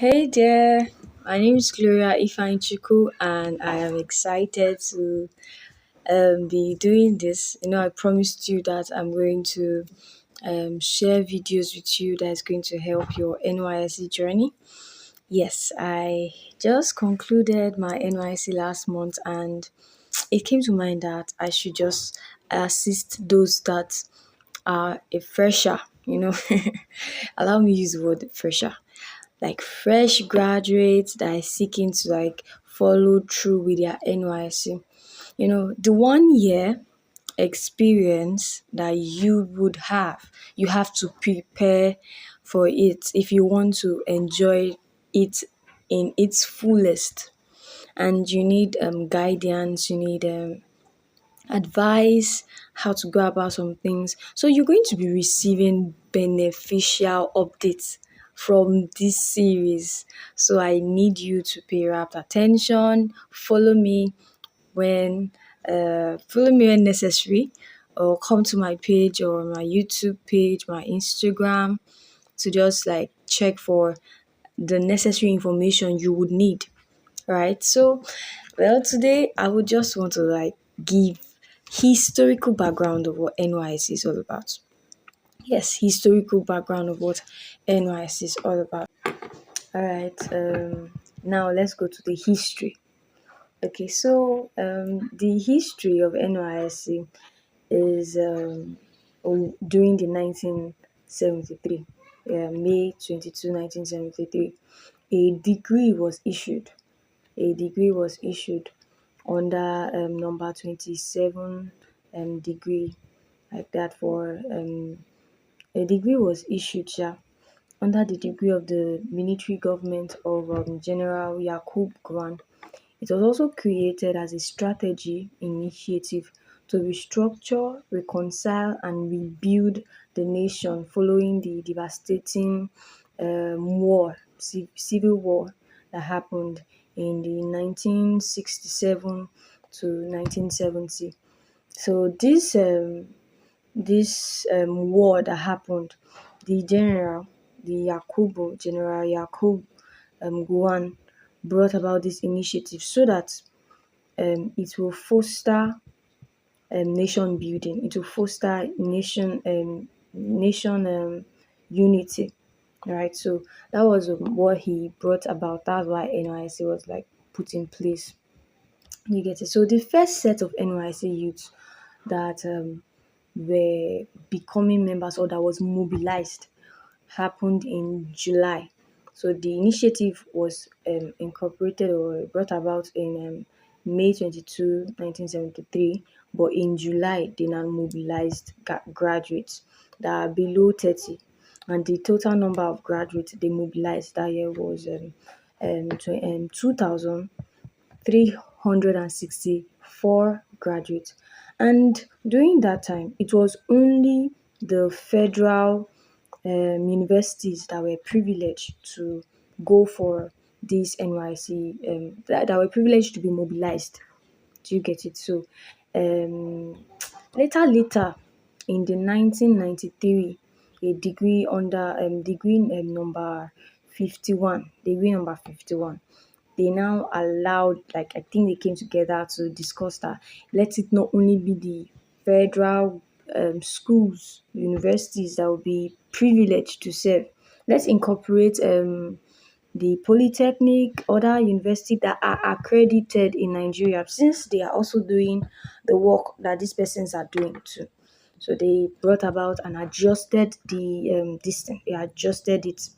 Hey there, my name is Gloria Ifeanyichukwu, and I am excited to be doing this. I promised you that I'm going to share videos with you that is going to help your NYSC journey. Yes, I just concluded my NYSC last month, and it came to mind that I should just assist those that are a fresher. Allow me use the word fresher, like fresh graduates that are seeking to follow through with their NYC. The 1 year experience that you have to prepare for it if you want to enjoy it in its fullest. And you need guidance, you need advice, how to go about some things. So you're going to be receiving beneficial updates from this series. So I need you to pay rapt attention, when follow me when necessary, or come to my page or my YouTube page, my Instagram, to just check for the necessary information you would need. Right? So, well, today I would just want to give historical background of what NYC is all about. Yes, historical background of what NYC is all about. All right. Now let's go to the history. Okay, so the history of NYC is during the 1973, May 22, 1973, a decree was issued. A degree was issued under number 27 degree, like that, for a degree was issued under the degree of the military government of General Yakub Gowon. It was also created as a strategy initiative to restructure, reconcile, and rebuild the nation following the devastating civil war that happened in the 1967 to 1970. So this war that happened, the General Yakub Gowon, brought about this initiative so that it will foster nation building. It will foster nation unity. Right. So that was what he brought about. That's why NYC was put in place. You get it. So the first set of NYC youths that were becoming members or that was mobilized happened in July. So the initiative was incorporated or brought about in May 22, 1973, but in July they now mobilized graduates that are below 30, and the total number of graduates they mobilized that year was 2,364 graduates. And during that time, it was only the federal universities that were privileged to go for this NYC, that were privileged to be mobilized. Do you get it? So um, later in the 1993, a degree under degree number 51, they now allowed, I think they came together to discuss that let it not only be the federal schools, universities that will be privileged to serve. Let's incorporate the polytechnic, other universities that are accredited in Nigeria, since they are also doing the work that these persons are doing too. So they brought about and adjusted the this thing. They adjusted it.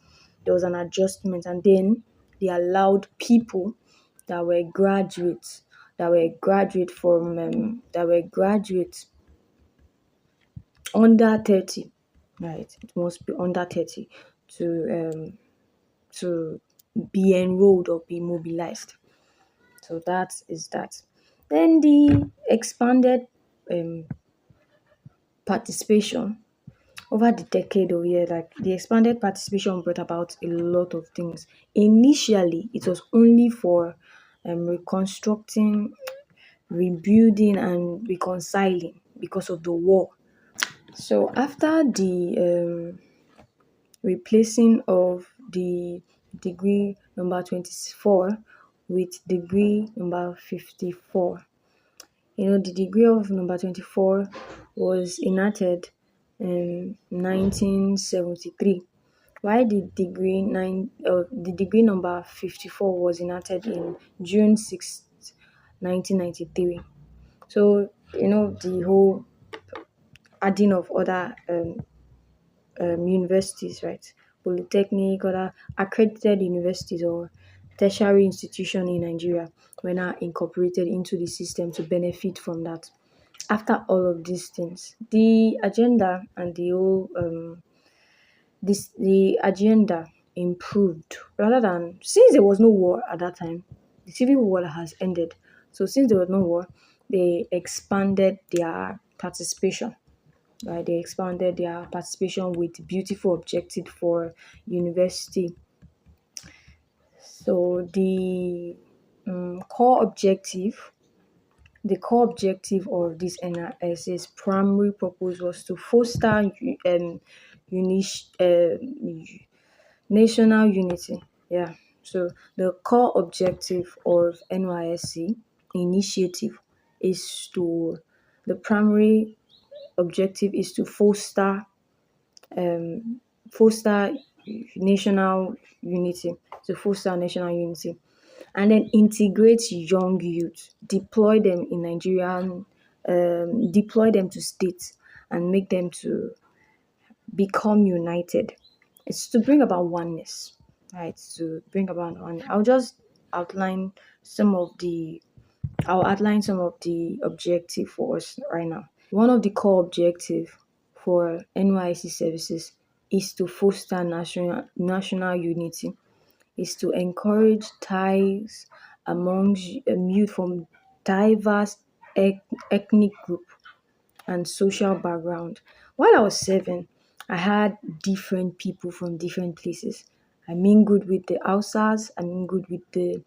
There was an adjustment, and then they allowed people that were graduates, that were graduates under 30, right? It must be under 30 to be enrolled or be mobilized. So that is that. Then the expanded um, participation over the decade of year, the expanded participation brought about a lot of things. Initially, it was only for reconstructing, rebuilding, and reconciling because of the war. So after the replacing of the degree number 24 with degree number 54. The degree of number 24 was enacted in 1973. While the degree number 54 was enacted in June 6th, 1993. So, the whole adding of other universities, right? Polytechnic, other accredited universities or tertiary institution in Nigeria were now incorporated into the system to benefit from that. After all of these things, the agenda and the agenda improved rather than, since there was no war at that time, the civil war has ended. So since there was no war, they expanded their participation. Right, they expanded their participation with beautiful objective for university. So core objective, the core objective of this NIS's primary purpose was to foster uni- uh, national unity. Yeah. So the core objective of NYSC initiative is to the primary objective is to foster national unity, and then integrate young youth, deploy them to states, and make them to become united. It's to bring about oneness, right? To bring about oneness. Outline some of the I'll outline some of the objective for us right now. One of the core objectives for NYSC services is to foster national unity, is to encourage ties amongst youth from diverse ethnic group and social background. While I was serving, I had different people from different places. I mingled with the Hausas, I mingled with the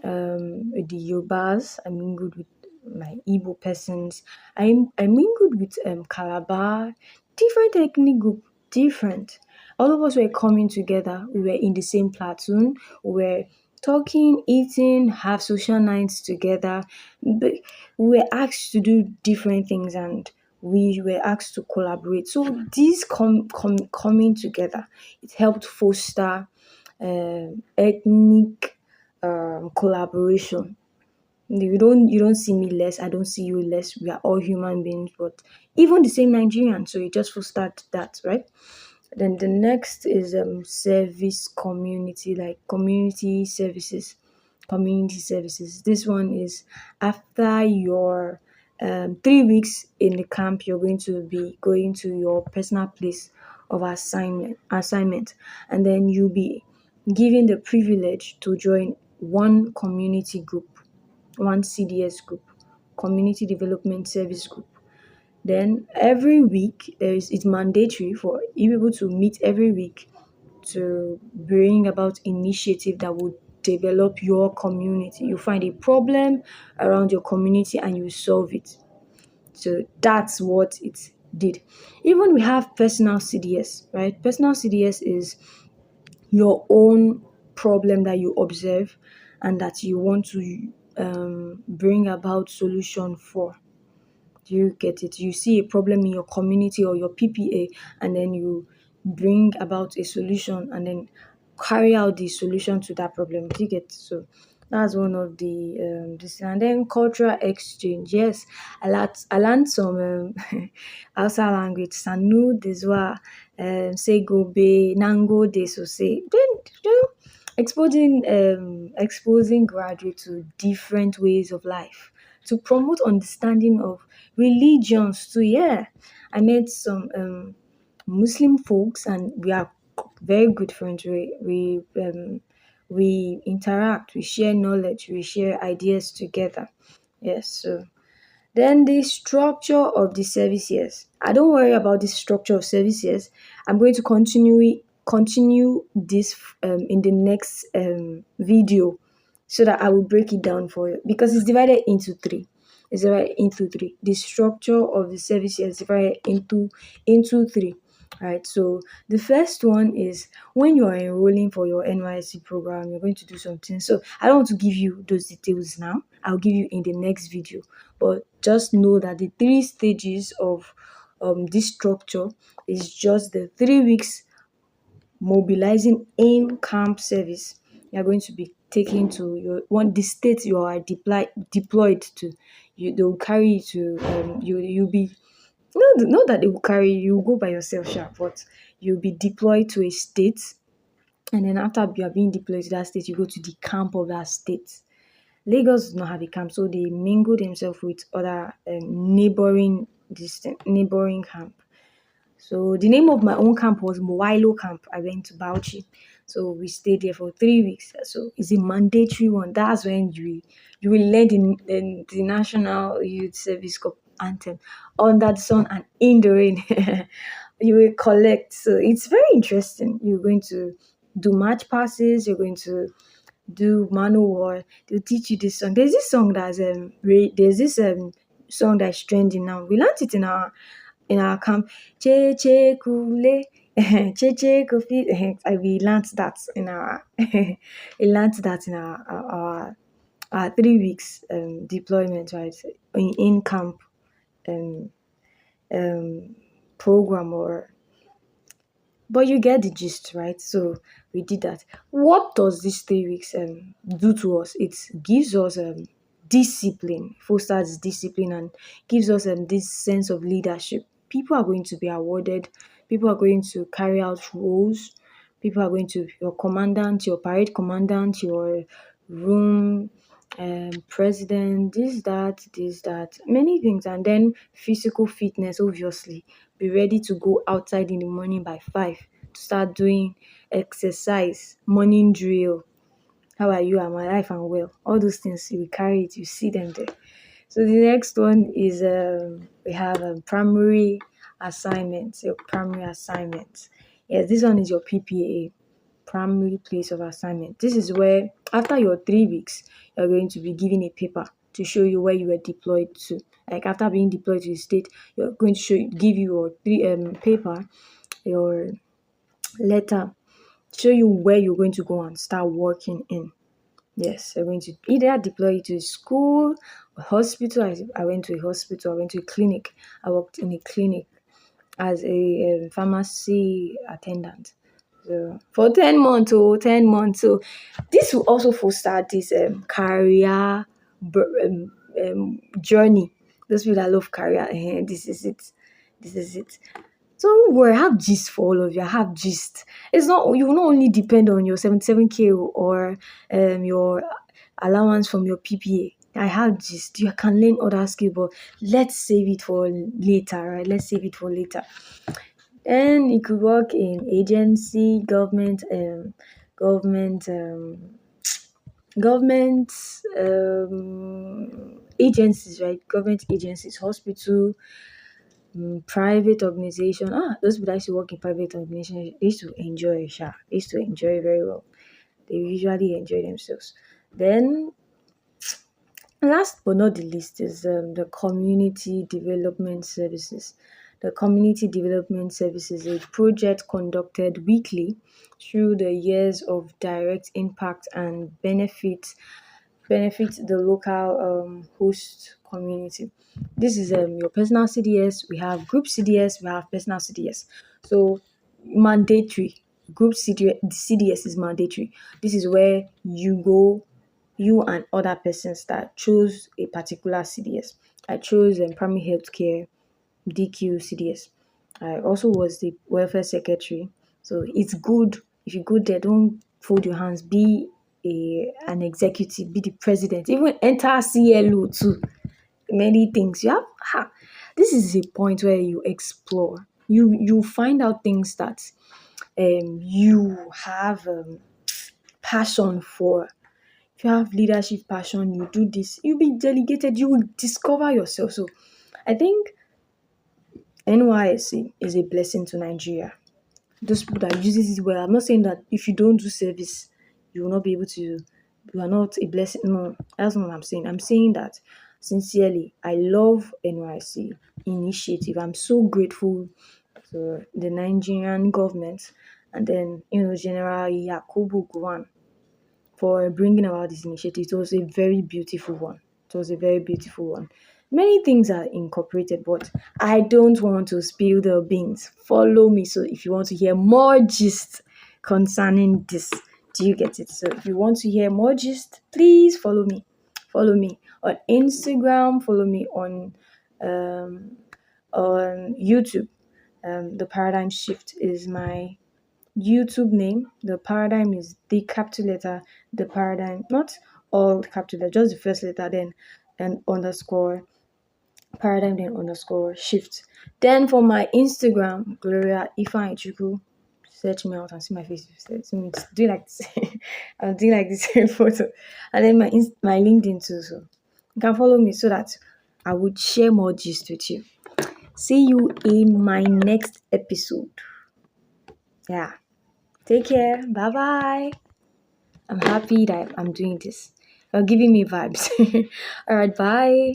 Yorubas, I mingled with my Igbo persons, I mingled with Calabar, different ethnic group, different. All of us were coming together. We were in the same platoon. We were talking, eating, have social nights together. But we were asked to do different things and we were asked to collaborate. So this coming together, it helped foster ethnic collaboration. You don't see me less, I don't see you less. We are all human beings, but even the same Nigerian. So you just foster that, right? Then the next is service community, like community services. This one is after your 3 weeks in the camp, you're going to be going to your personal place of assignment, and then you'll be given the privilege to join one community group, one CDS group, community development service group. Then every week it's mandatory for you people to meet every week to bring about initiative that would develop your community. You find a problem around your community and you solve it. So that's what it did. Even we have personal CDS, right? Personal CDS is your own problem that you observe and that you want to bring about solution for. Do you get it? You see a problem in your community or your PPA, and then you bring about a solution and then carry out the solution to that problem. Do you get it? So that's one of the this, and then cultural exchange. Yes, I learned some Hausa language. Sanu Deswa, Segobe, Nango Deso say. Then exposing graduates to different ways of life, to promote understanding of religions too. Yeah, I met some Muslim folks, and we are very good friends. We interact, we share knowledge, we share ideas together. Yes, so then the structure of the service years. I don't worry about the structure of service years. I'm going to continue this in the next video so that I will break it down for you because it's divided into three. The structure of the service years is divided into three. Right. So the first one is when you are enrolling for your NYSC program, you're going to do something. So I don't want to give you those details now. I'll give you in the next video. But just know that the three stages of this structure is just the 3 weeks mobilizing in camp service. You are going to be taken to your one the state you are deployed to. They will carry you to you'll be not that they will carry you, you will go by yourself, sha, but you'll be deployed to a state, and then after you are being deployed to that state, you go to the camp of that state. Lagos does not have a camp, so they mingle themselves with other neighboring camp. So the name of my own camp was Mowailo Camp. I went to Bauchi. So we stayed there for 3 weeks. So it's a mandatory one. That's when you will learn the National Youth Service Corps anthem under the sun and in the rain. You will collect. So it's very interesting. You're going to do match passes. You're going to do manual war. They'll teach you this song. There's this song that's trending now. We learned it in our camp. Che che kule. Che che kofi. We learned that in our we learned that in our 3 weeks deployment, right? In camp um, um program, or but you get the gist, right? So we did that. What does these 3 weeks do to us? It gives us discipline, fosters discipline, and gives us this sense of leadership. People are going to be awarded. People are going to carry out roles. People are going to your commandant, your parade commandant, your room president, this that many things, and then physical fitness. Obviously, be ready to go outside in the morning by 5 to start doing exercise, morning drill. How are you? Am I alive and well? All those things you will carry it, you see them there. So the next one is we have primary assignments. Your primary assignments. Yes, this one is your PPA, primary place of assignment. This is where after your 3 weeks, you're going to be given a paper to show you where you were deployed to. Like after being deployed to the state, you're going to give you your paper, your letter, show you where you're going to go and start working in. Yes, they're going to either deploy you to school or hospital. I went to a hospital, I went to a clinic. I worked in a clinic as a pharmacy attendant. So for 10 months, 10 months. So this will also foster this career journey. Those people that love career, this is it. This is it. So don't worry, I have gist for all of you. I have gist. It's not you will not only depend on your 77K or your allowance from your PPA. I have gist. You can learn other skills, but let's save it for later, right? Let's save it for later. And you could work in agency, government, government agencies, right? Government agencies, hospital, private organization. Those people that used to work in private organization, they used to enjoy sha. They used to enjoy very well. They usually enjoy themselves. Then last but not the least is the community development services. The community development services is a project conducted weekly through the years of direct impact and benefit the local host community. This is your personal CDS. We have group CDS. We have personal CDS. So mandatory group CDS is mandatory. This is where you go, you and other persons that choose a particular CDS. I chose primary health care DQ CDS. I also was the welfare secretary. So it's good if you go there, don't fold your hands, be an executive, be the president, even enter CLO too. Many things. You have this is a point where you explore. You find out things that you have passion for. If you have leadership passion, you do this, you'll be delegated, you will discover yourself. So I think NYSC is a blessing to Nigeria. Those people that uses it well. I'm not saying that if you don't do service, you will not be able to. You are not a blessing. No, that's not what I'm saying. I'm saying that sincerely, I love NYSC initiative. I'm so grateful So the Nigerian government, and then General Yakubu Gowon for bringing about this initiative. It was a very beautiful one. It was a very beautiful one. Many things are incorporated, but I don't want to spill the beans. Follow me. So if you want to hear more gist concerning this, do you get it? So if you want to hear more gist, please follow me. Follow me on Instagram. Follow me on YouTube. The Paradigm Shift is my YouTube name. The paradigm is the capital letter, the paradigm, not all the capital letter, just the first letter, then an underscore, paradigm, then underscore shift. Then for my Instagram, Gloria Ifeanyi Chukwu, search me out and see my face. Do like this. I'll do like this photo. And then my LinkedIn too. So you can follow me so that I would share more gist with you. See you in my next episode. Yeah. Take care. Bye bye. I'm happy that I'm doing this. You're giving me vibes. All right. Bye.